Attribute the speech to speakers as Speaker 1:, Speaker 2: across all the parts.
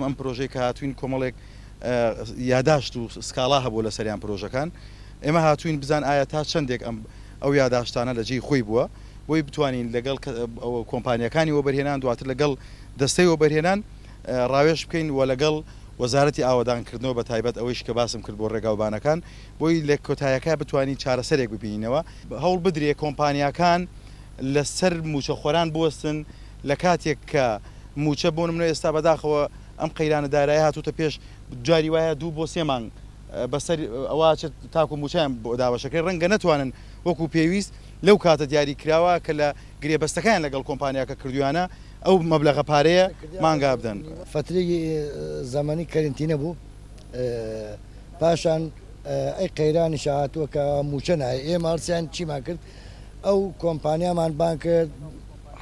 Speaker 1: ئەم پرۆژەی کە هاتوین کۆمەڵێک یاداشت و سکاڵا هەبوو لە سەریان پرۆژەکان ئێمە هاتوین بزان ئایا تا چەندێک ئەو یاداشتانە لە جێی خۆی بووە بۆی بتوانین لەگەڵ کۆمپانیەکانی وەبەرهێنان دواتر لەگەڵ دەستەی وەبەرهێنان ڕاوێژ بکەین و لەگەڵ وەزارەتی ئاوادانکردنەوە بە تایبەت ئەوەیش کە باسم کرد بۆ ڕێگاوبانەکان بۆی لە کۆتاییەکە بتوانین چارەسەرێک ببینینەوە هەوڵ بدرێ کۆمپانیەکان لەسەر موچە خۆران بوەستن لە کاتێک کە موچە بۆ نمونە ئێستا بەداخەوە ئەم قەیرانە دارایی هاتووتە پێش جاری وایە 2 بۆ 3 مانگ بەسەر ئەوە تاکو موچیان بۆ داوەشەکەی ڕەنگە نەتوانن وەکو پێویست لەو کاتە دیاری کراوە کە لە گرێبەستەکان لەگەڵ کۆمپانیاکە کردویانە ئەو مەبلەغە پارەیە مانگا بدەن.
Speaker 2: فترەی زەمانی کەرنتینە بوو پاشان ئەی قەیرانی هاتووە کە موچە نایە ئێمە هەرسیان چیمان کرد ئەو کۆمپانیامان بان کرد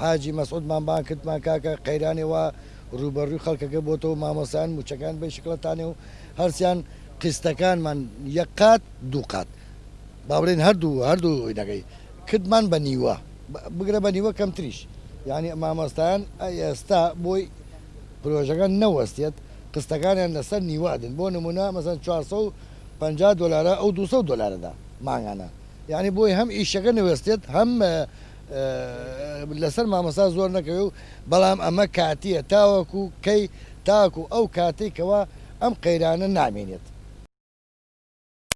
Speaker 2: حاجی مەسعودمان بان کردمان کاکە قەیرانێەوە ڕوبەڕووی خەڵکەکە بۆتەوە مامۆسان موچەکان بە شکڵەتانێ و هەرسیان قستەکانمان یەک قات 2 قات باڵێن هەردوو نەگەی کردمان بە نیوە بگرە بە نیوە کەم تریش یعنی مامۆستایان ئێستا بۆی پرۆژەکان نەوەستێت قستەکانیان لەسەر نیوادن بۆ نمونە مەسەن 450 دلار ئەو 200 دلاردا ماگانە یعنی بۆی هەم ئیشەکە نوێستێت هەم لەسەر مامۆستا زۆر نەکەوێ و بەڵام ئەمە کاتیە تاوەکو کەی تاکو ئەو کاتێکەوە ئەم قەیرانە نامێنێت.